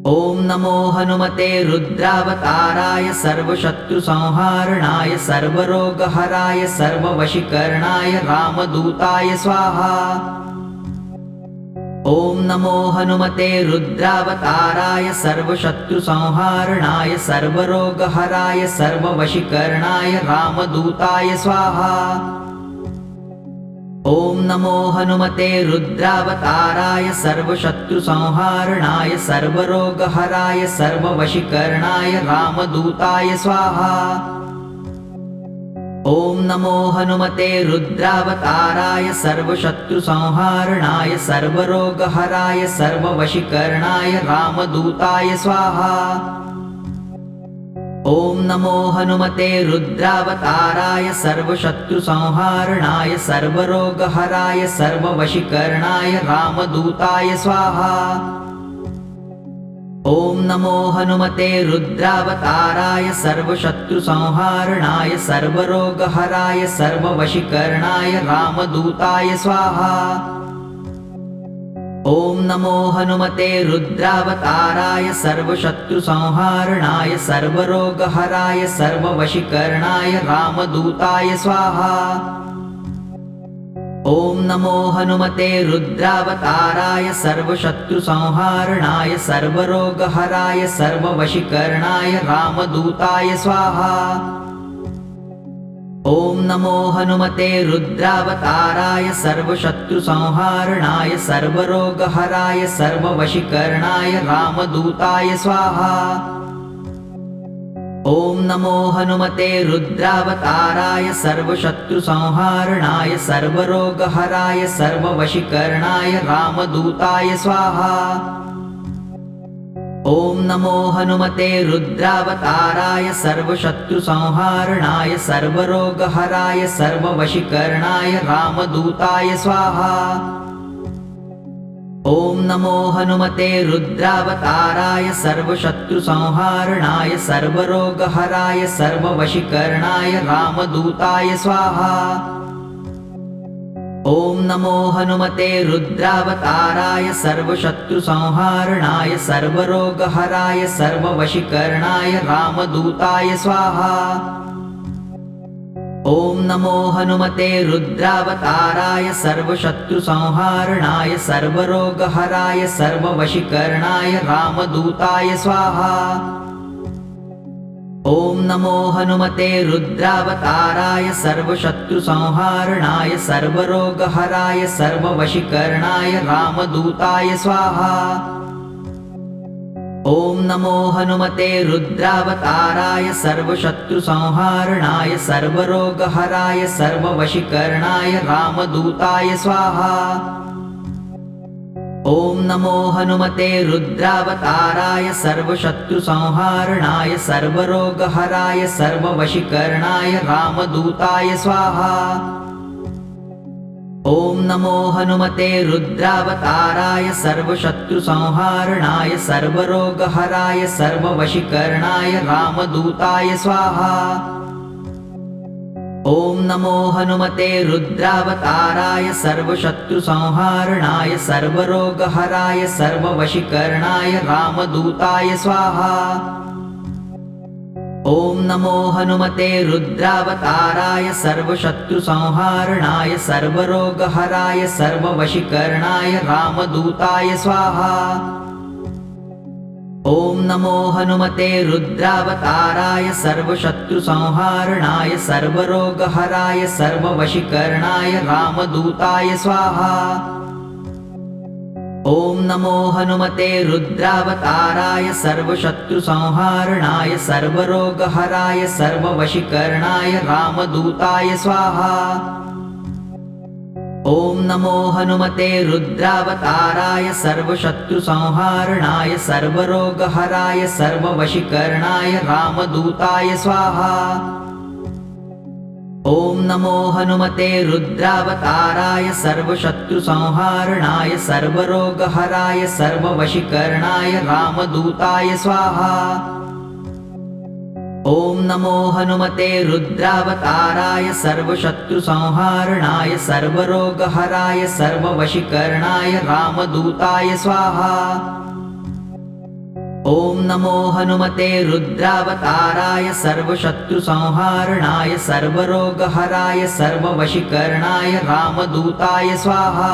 ॐ नमो हनुमते रुद्रावताराय सर्वशत्रुसंहारणाय सर्वरोगहराय सर्ववशीकरणाय रामदूताय स्वाहा। ॐ नमो हनुमते रुद्रावताराय सर्वशत्रुसंहारणाय सर्वरोगहराय सर्ववशीकरणाय रामदूताय स्वाहा। ॐ नमो हनुमते रुद्रावताराय सर्वशत्रुसंहारणाय सर्वरोगहराय सर्ववशीकरणाय रामदूताय स्वाहा। ॐ नमो हनुमते रुद्रावताराय सर्वशत्रुसंहारणाय सर्वरोगहराय सर्ववशीकरणाय रामदूताय स्वाहा। ॐ नमो हनुमते रुद्रावताराय सर्वशत्रुसंहारणाय सर्वरोगहराय सर्ववशीकरणाय रामदूताय स्वाहा। ॐ नमो हनुमते रुद्रावताराय सर्वशत्रुसंहारणाय सर्वरोगहराय सर्ववशीकरणाय रामदूताय स्वाहा। ॐ नमो हनुमते रुद्रावताराय सर्वशत्रुसंहारणाय सर्वरोगहराय सर्ववशीकरणाय रामदूताय स्वाहा। ॐ नमो हनुमते रुद्रावताराय सर्वशत्रुसंहारणाय सर्वरोगहराय सर्ववशीकरणाय रामदूताय स्वाहा। ॐ नमो हनुमते रुद्रावताराय सर्वशत्रुसंहारणाय सर्वरोगहराय सर्ववशीकरणाय रामदूताय स्वाहा। ॐ नमो हनुमते रुद्रावताराय सर्वशत्रुसंहारणाय सर्वरोगहराय सर्ववशीकरणाय रामदूताय स्वाहा। ॐ नमो हनुमते रुद्रावताराय सर्वशत्रुसंहारणाय सर्वरोगहराय सर्ववशीकरणाय रामदूताय स्वाहा। ॐ नमो हनुमते रुद्रावताराय सर्वशत्रुसंहारणाय सर्वरोगहराय सर्ववशीकरणाय रामदूताय स्वाहा। ॐ नमो हनुमते रुद्रावताराय सर्वशत्रुसंहारणाय सर्वरोगहराय सर्ववशीकरणाय रामदूताय स्वाहा। ॐ नमो हनुमते रुद्रावताराय सर्वशत्रुसंहारणाय सर्वरोगहराय सर्ववशीकरणाय रामदूताय स्वाहा। ॐ नमो हनुमते रुद्रावताराय सर्वशत्रुसंहारणाय सर्वरोगहराय सर्ववशीकरणाय रामदूताय स्वाहा। ॐ नमो हनुमते रुद्रावताराय सर्वशत्रुसंहारणाय सर्वरोगहराय सर्ववशीकरणाय रामदूताय स्वाहा। ॐ नमो हनुमते रुद्रावताराय सर्वशत्रुसंहारणाय सर्वरोगहराय सर्ववशीकरणाय रामदूताय स्वाहा। ॐ नमो हनुमते रुद्रावताराय सर्वशत्रुसंहारणाय सर्वरोगहराय सर्ववशीकरणाय रामदूताय स्वाहा। ॐ नमो हनुमते रुद्रावताराय सर्वशत्रुसंहारणाय सर्वरोगहराय सर्ववशीकरणाय रामदूताय स्वाहा। ॐ नमो हनुमते रुद्रावताराय सर्वशत्रुसंहारणाय सर्वरोगहराय सर्ववशीकरणाय रामदूताय स्वाहा। ॐ नमो हनुमते रुद्रावताराय सर्वशत्रुसंहारणाय सर्वरोगहराय सर्ववशीकरणाय रामदूताय स्वाहा। ॐ नमो हनुमते रुद्रावताराय सर्वशत्रुसंहारणाय सर्वरोगहराय सर्ववशीकरणाय रामदूताय स्वाहा। ॐ नमो हनुमते रुद्रावताराय सर्वशत्रुसंहारणाय सर्वरोगहराय सर्ववशीकरणाय रामदूताय स्वाहा। ॐ नमो हनुमते रुद्रावताराय सर्वशत्रुसंहारणाय सर्वरोगहराय सर्ववशीकरणाय रामदूताय स्वाहा। ॐ नमो हनुमते रुद्रावताराय सर्वशत्रुसंहारणाय सर्वरोगहराय सर्ववशीकरणाय रामदूताय स्वाहा। ॐ नमो हनुमते रुद्रावताराय सर्वशत्रुसंहारणाय सर्वरोगहराय सर्ववशीकरणाय रामदूताय स्वाहा।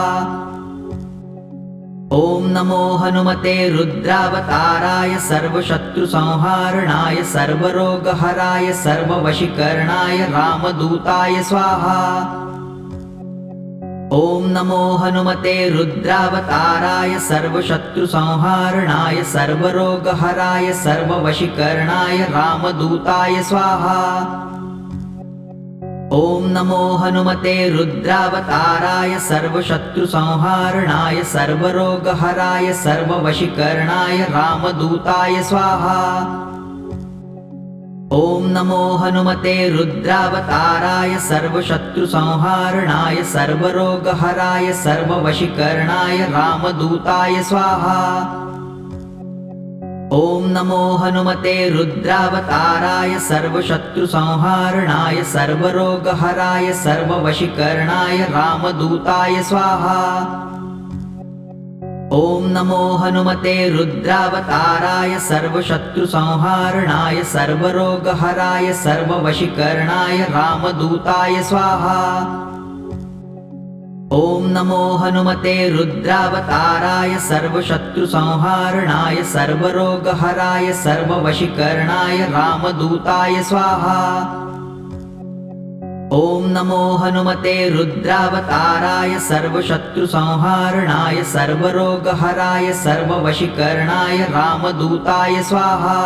ॐ नमो हनुमते रुद्रावताराय सर्वशत्रुसंहारणाय सर्वरोगहराय सर्ववशीकरणाय रामदूताय स्वाहा। ॐ नमो हनुमते रुद्रावताराय सर्वशत्रुसंहारणाय सर्वरोगहराय सर्ववशीकरणाय रामदूताय स्वाहा। ॐ नमो हनुमते रुद्रावताराय सर्वशत्रुसंहारणाय सर्वरोगहराय सर्ववशीकरणाय रामदूताय स्वाहा। ॐ नमो हनुमते रुद्रावताराय सर्वशत्रुसंहारणाय सर्वरोगहराय सर्ववशीकरणाय रामदूताय स्वाहा। ॐ नमो हनुमते रुद्रावताराय सर्वशत्रुसंहारणाय सर्वरोगहराय सर्ववशीकरणाय रामदूताय स्वाहा। ॐ नमो हनुमते रुद्रावताराय सर्वशत्रुसंहारणाय सर्वरोगहराय सर्ववशीकरणाय रामदूताय स्वाहा। ॐ नमो हनुमते रुद्रावताराय सर्वशत्रुसंहारणाय सर्वरोगहराय सर्ववशीकरणाय रामदूताय स्वाहा। ॐ नमो हनुमते रुद्रावताराय सर्वशत्रुसंहारणाय सर्वरोगहराय सर्ववशीकरणाय रामदूताय स्वाहा।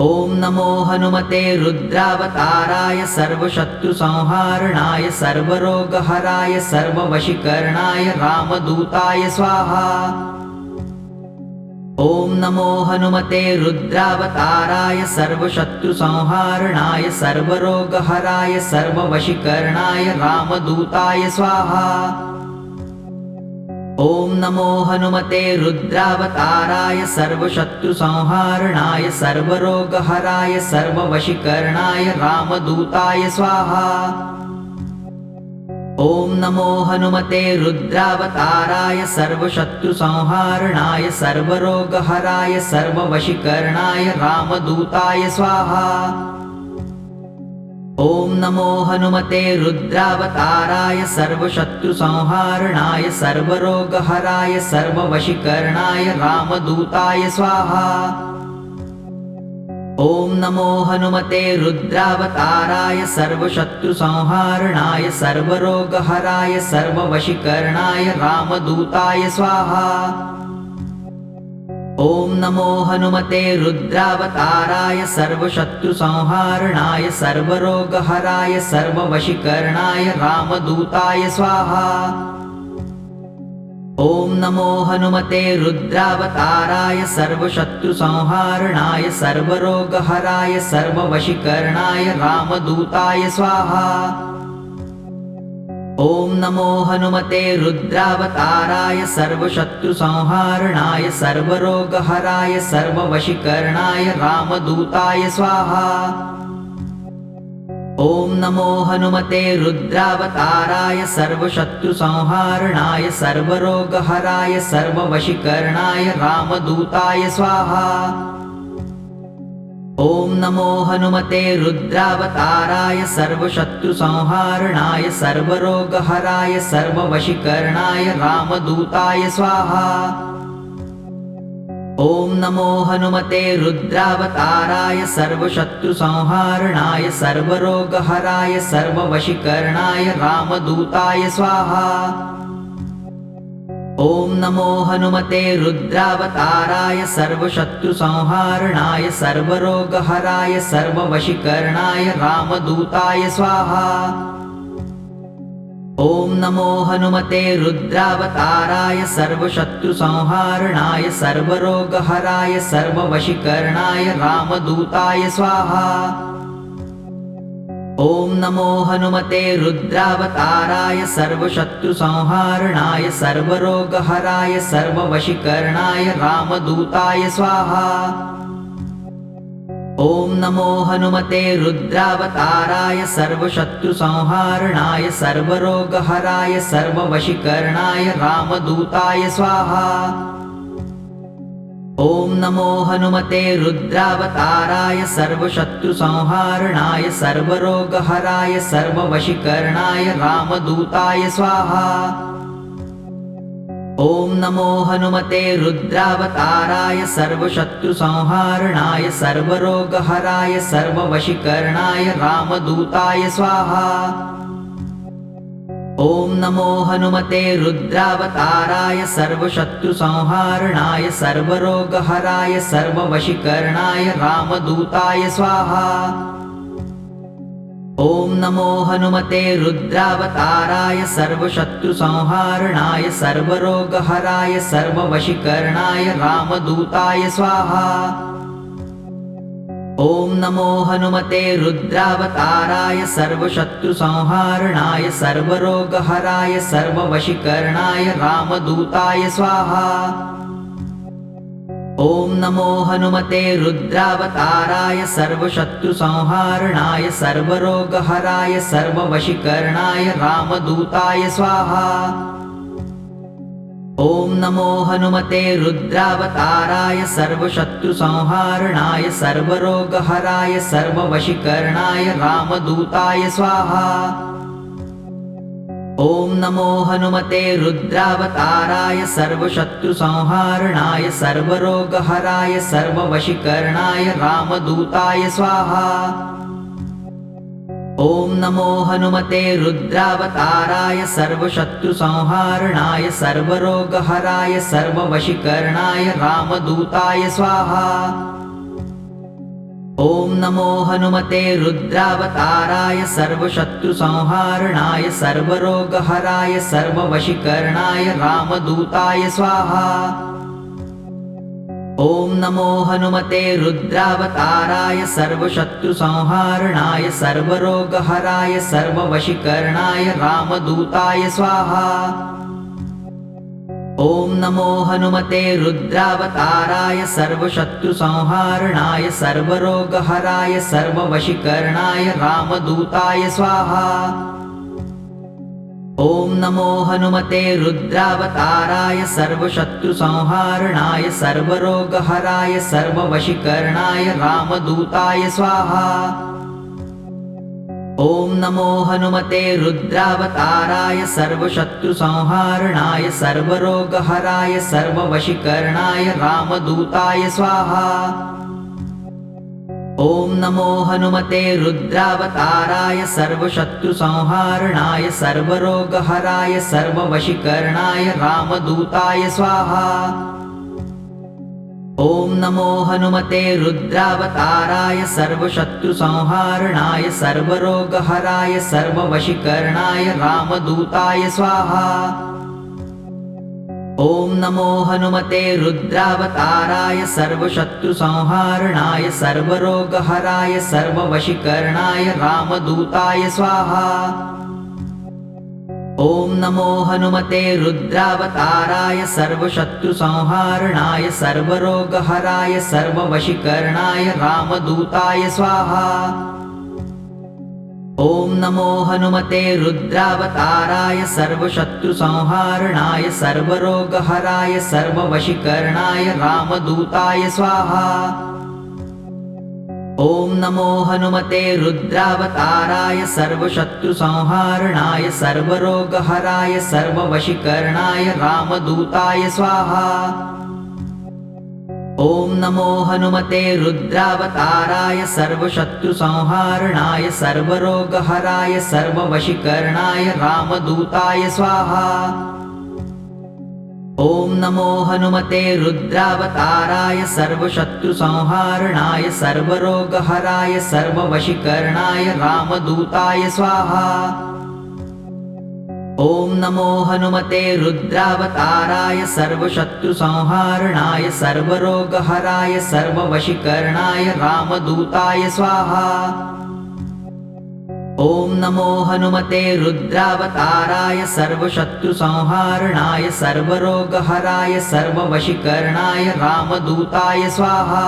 ॐ नमो हनुमते रुद्रावताराय सर्वशत्रुसंहारणाय सर्वरोगहराय सर्ववशीकरणाय रामदूताय स्वाहा। ॐ नमो हनुमते रुद्रावताराय सर्वशत्रुसंहारणाय सर्वरोगहराय सर्ववशीकरणाय रामदूताय स्वाहा। ॐ नमो हनुमते रुद्रावताराय सर्वशत्रुसंहारणाय सर्वरोगहराय सर्ववशीकरणाय रामदूताय स्वाहा। ॐ नमो हनुमते रुद्रावताराय सर्वशत्रुसंहारणाय सर्वरोगहराय सर्ववशीकरणाय रामदूताय स्वाहा। ॐ नमो हनुमते रुद्रावताराय सर्वशत्रुसंहारणाय सर्वरोगहराय सर्ववशीकरणाय रामदूताय स्वाहा। ॐ नमो हनुमते रुद्रावताराय सर्वशत्रुसंहारणाय सर्वरोगहराय सर्ववशीकरणाय रामदूताय स्वाहा। ॐ नमो हनुमते रुद्रावताराय सर्वशत्रुसंहारणाय सर्वरोगहराय सर्ववशीकरणाय रामदूताय स्वाहा। ॐ नमो हनुमते रुद्रावताराय सर्वशत्रुसंहारणाय सर्वरोगहराय सर्ववशीकरणाय रामदूताय स्वाहा। ॐ नमो हनुमते रुद्रावताराय सर्वशत्रुसंहारणाय सर्वरोगहराय सर्ववशीकरणाय रामदूताय स्वाहा। ॐ नमो हनुमते रुद्रावताराय सर्वशत्रुसंहारणाय सर्वरोगहराय सर्ववशीकरणाय रामदूताय स्वाहा। ॐ नमो हनुमते रुद्रावताराय सर्वशत्रुसंहारणाय सर्वरोगहराय सर्ववशीकरणाय रामदूताय स्वाहा। ॐ नमो हनुमते रुद्रावताराय सर्वशत्रुसंहारणाय सर्वरोगहराय सर्ववशीकरणाय रामदूताय स्वाहा। ॐ नमो हनुमते रुद्रावताराय सर्वशत्रुसंहारणाय सर्वरोगहराय सर्ववशीकरणाय रामदूताय स्वाहा। ॐ नमो हनुमते रुद्रावताराय सर्वशत्रुसंहारणाय सर्वरोगहराय सर्ववशीकरणाय रामदूताय स्वाहा। ॐ नमो हनुमते रुद्रावताराय सर्वशत्रुसंहारणाय सर्वरोगहराय सर्ववशीकरणाय रामदूताय स्वाहा। ॐ नमो हनुमते रुद्रावताराय सर्वशत्रुसंहारणाय सर्वरोगहराय सर्ववशीकरणाय रामदूताय स्वाहा। ॐ नमो हनुमते रुद्रावताराय सर्वशत्रुसंहारणाय सर्वरोगहराय सर्ववशीकरणाय रामदूताय स्वाहा। ॐ नमो हनुमते रुद्रावताराय सर्वशत्रुसंहारणाय सर्वरोगहराय सर्ववशीकरणाय रामदूताय स्वाहा। ॐ नमो हनुमते रुद्रावताराय सर्वशत्रुसंहारणाय सर्वरोगहराय सर्ववशीकरणाय रामदूताय स्वाहा। ॐ नमो हनुमते रुद्रावताराय सर्वशत्रुसंहारणाय सर्वरोगहराय सर्ववशीकरणाय रामदूताय स्वाहा। ॐ नमो हनुमते रुद्रावताराय सर्वशत्रुसंहारणाय सर्वरोगहराय सर्ववशीकरणाय रामदूताय स्वाहा। ॐ नमो हनुमते रुद्रावताराय सर्वशत्रुसंहारणाय सर्वरोगहराय सर्ववशीकरणाय रामदूताय स्वाहा। ॐ नमो हनुमते रुद्रावताराय सर्वशत्रुसंहारणाय सर्वरोगहराय सर्ववशीकरणाय रामदूताय स्वाहा। ॐ नमो हनुमते रुद्रावताराय सर्वशत्रुसंहारणाय सर्वरोगहराय सर्ववशीकरणाय रामदूताय स्वाहा। ॐ नमो हनुमते रुद्रावताराय सर्वशत्रुसंहारणाय सर्वरोगहराय सर्ववशीकरणाय रामदूताय स्वाहा। ॐ नमो हनुमते रुद्रावताराय सर्वशत्रुसंहारणाय सर्वरोगहराय सर्ववशीकरणाय रामदूताय स्वाहा। ॐ नमो हनुमते रुद्रावताराय सर्वशत्रुसंहारणाय सर्वरोगहराय सर्ववशीकरणाय रामदूताय स्वाहा। ॐ नमो हनुमते रुद्रावताराय सर्वशत्रुसंहारणाय सर्वरोगहराय सर्ववशीकरणाय रामदूताय स्वाहा। ॐ नमो हनुमते रुद्रावताराय सर्वशत्रुसंहारणाय सर्वरोगहराय सर्ववशीकरणाय रामदूताय स्वाहा। ॐ नमो हनुमते रुद्रावताराय सर्वशत्रुसंहारणाय सर्वरोगहराय सर्ववशीकरणाय रामदूताय स्वाहा। ॐ नमो हनुमते रुद्रावताराय सर्वशत्रुसंहारणाय सर्वरोगहराय सर्ववशीकरणाय रामदूताय स्वाहा। ॐ नमो हनुमते रुद्रावताराय सर्वशत्रुसंहारणाय सर्वरोगहराय सर्ववशीकरणाय रामदूताय स्वाहा। ॐ नमो हनुमते रुद्रावताराय सर्वशत्रुसंहारणाय सर्वरोगहराय सर्ववशीकरणाय रामदूताय स्वाहा। ॐ नमो हनुमते रुद्रावताराय सर्वशत्रुसंहारणाय सर्वरोगहराय सर्ववशीकरणाय रामदूताय स्वाहा। ॐ नमो हनुमते रुद्रावताराय सर्वशत्रुसंहारणाय सर्वरोगहराय सर्ववशीकरणाय रामदूताय स्वाहा। ॐ नमो हनुमते रुद्रावताराय सर्वशत्रुसंहारणाय सर्वरोगहराय सर्ववशीकरणाय रामदूताय स्वाहा। ॐ नमो हनुमते रुद्रावताराय सर्वशत्रुसंहारणाय सर्वरोगहराय सर्ववशीकरणाय रामदूताय स्वाहा। ॐ नमो हनुमते रुद्रावताराय सर्वशत्रुसंहारणाय सर्वरोगहराय सर्ववशीकरणाय रामदूताय स्वाहा। ॐ नमो हनुमते रुद्रावताराय सर्वशत्रुसंहारणाय सर्वरोगहराय सर्ववशीकरणाय रामदूताय स्वाहा। ॐ नमो हनुमते रुद्रावताराय सर्वशत्रुसंहारणाय सर्वरोगहराय सर्ववशीकरणाय रामदूताय स्वाहा।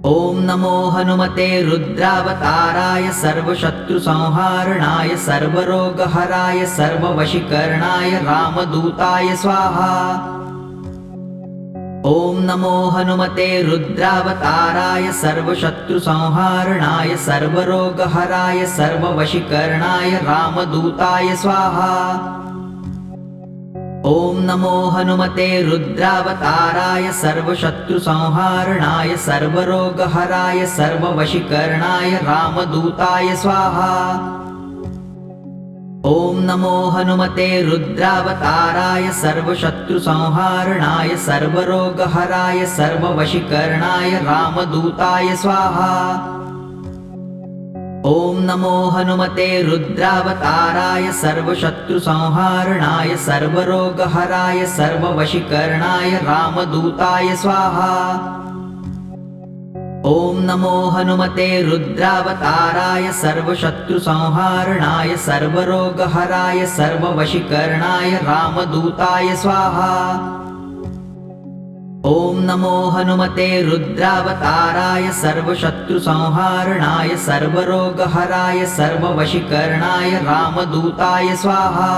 ॐ नमो हनुमते रुद्रावताराय सर्वशत्रुसंहारणाय सर्वरोगहराय सर्ववशीकरणाय रामदूताय स्वाहा। ॐ नमो हनुमते रुद्रावताराय सर्वशत्रुसंहारणाय सर्वरोगहराय सर्ववशीकरणाय रामदूताय स्वाहा। ॐ नमो हनुमते रुद्रावताराय सर्वशत्रुसंहारणाय सर्वरोगहराय सर्ववशीकरणाय रामदूताय स्वाहा। ॐ नमो हनुमते रुद्रावताराय सर्वशत्रुसंहारणाय सर्वरोगहराय सर्ववशीकरणाय रामदूताय स्वाहा। ॐ नमो हनुमते रुद्रावताराय सर्वशत्रुसंहारणाय सर्वरोगहराय सर्ववशीकरणाय रामदूताय स्वाहा। ॐ नमो हनुमते रुद्रावताराय सर्वशत्रुसंहारणाय सर्वरोगहराय सर्ववशीकरणाय रामदूताय स्वाहा। ॐ नमो हनुमते रुद्रावताराय सर्वशत्रुसंहारणाय सर्वरोगहराय सर्ववशीकरणाय रामदूताय स्वाहा।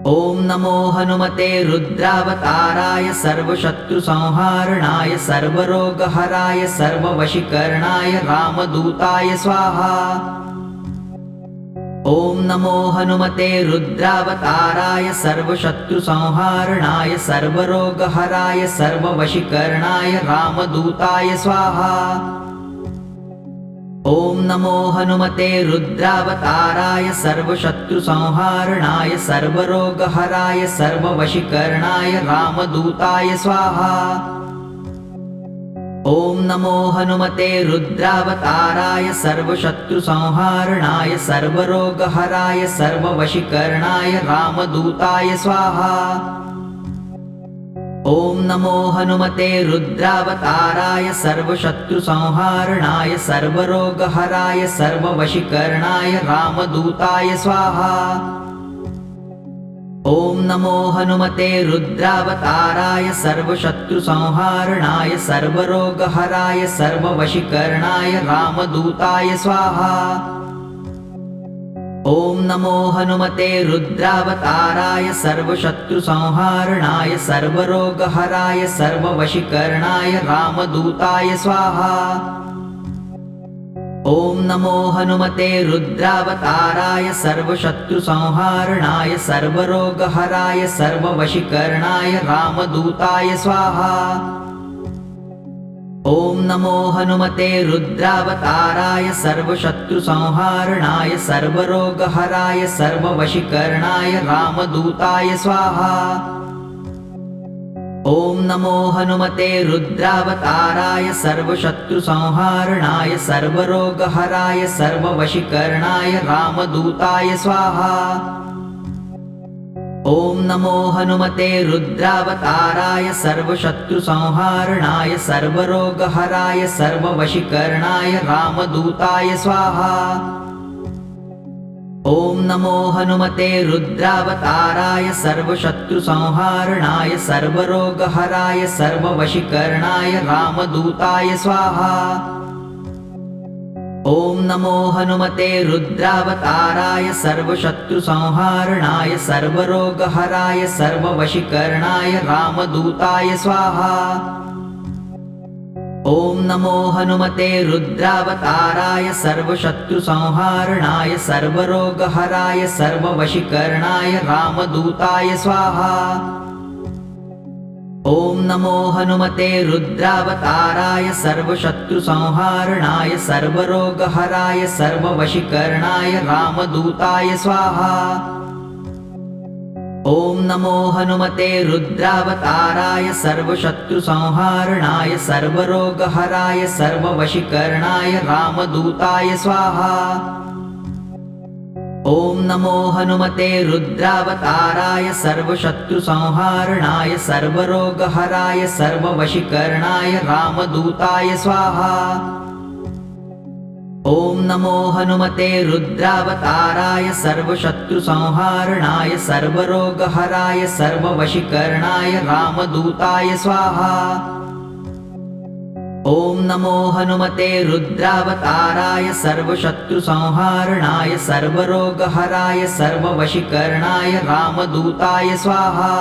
ॐ नमो हनुमते रुद्रावताराय सर्वशत्रुसंहारणाय सर्वरोगहराय सर्ववशीकरणाय रामदूताय स्वाहा। ॐ नमो हनुमते रुद्रावताराय सर्वशत्रुसंहारणाय सर्वरोगहराय सर्ववशीकरणाय रामदूताय स्वाहा। ॐ नमो हनुमते रुद्रावताराय सर्वशत्रुसंहारणाय सर्वरोगहराय सर्ववशीकरणाय रामदूताय स्वाहा। ॐ नमो हनुमते रुद्रावताराय सर्वशत्रुसंहारणाय सर्वरोगहराय सर्ववशीकरणाय रामदूताय स्वाहा। ॐ नमो हनुमते रुद्रावताराय सर्वशत्रुसंहारणाय सर्वरोगहराय सर्ववशीकरणाय रामदूताय स्वाहा। ॐ नमो हनुमते रुद्रावताराय सर्वशत्रुसंहारणाय सर्वरोगहराय सर्ववशीकरणाय रामदूताय स्वाहा। ॐ नमो हनुमते रुद्रावताराय सर्वशत्रुसंहारणाय सर्वरोगहराय सर्ववशीकरणाय रामदूताय स्वाहा। ॐ नमो हनुमते रुद्रावताराय सर्वशत्रुसंहारणाय सर्वरोगहराय सर्ववशीकरणाय रामदूताय स्वाहा। ॐ नमो हनुमते रुद्रावताराय सर्वशत्रुसंहारणाय सर्वरोगहराय सर्ववशीकरणाय रामदूताय स्वाहा। ॐ नमो हनुमते रुद्रावताराय सर्वशत्रुसंहारणाय सर्वरोगहराय सर्ववशीकरणाय रामदूताय स्वाहा। ॐ नमो हनुमते रुद्रावताराय सर्वशत्रुसंहारणाय सर्वरोगहराय सर्ववशीकरणाय रामदूताय स्वाहा। ॐ नमो हनुमते रुद्रावताराय सर्वशत्रुसंहारणाय सर्वरोगहराय सर्ववशीकरणाय रामदूताय स्वाहा। ॐ नमो हनुमते रुद्रावताराय सर्वशत्रुसंहारणाय सर्वरोगहराय सर्ववशीकरणाय रामदूताय स्वाहा। ॐ नमो हनुमते रुद्रावताराय सर्वशत्रुसंहारणाय सर्वरोगहराय सर्ववशीकरणाय रामदूताय स्वाहा। ॐ नमो हनुमते रुद्रावताराय सर्वशत्रुसंहारणाय सर्वरोगहराय सर्ववशीकरणाय रामदूताय स्वाहा। ॐ नमो हनुमते रुद्रावताराय सर्वशत्रुसंहारणाय सर्वरोगहराय सर्ववशीकरणाय रामदूताय स्वाहा। ॐ नमो हनुमते रुद्रावताराय सर्वशत्रुसंहारणाय सर्वरोगहराय सर्ववशीकरणाय रामदूताय स्वाहा। ॐ नमो हनुमते रुद्रावताराय सर्वशत्रुसंहारणाय सर्वरोगहराय सर्ववशीकरणाय रामदूताय स्वाहा। ॐ नमो हनुमते रुद्रावताराय सर्वशत्रुसंहारणाय सर्वरोगहराय सर्ववशीकरणाय रामदूताय स्वाहा।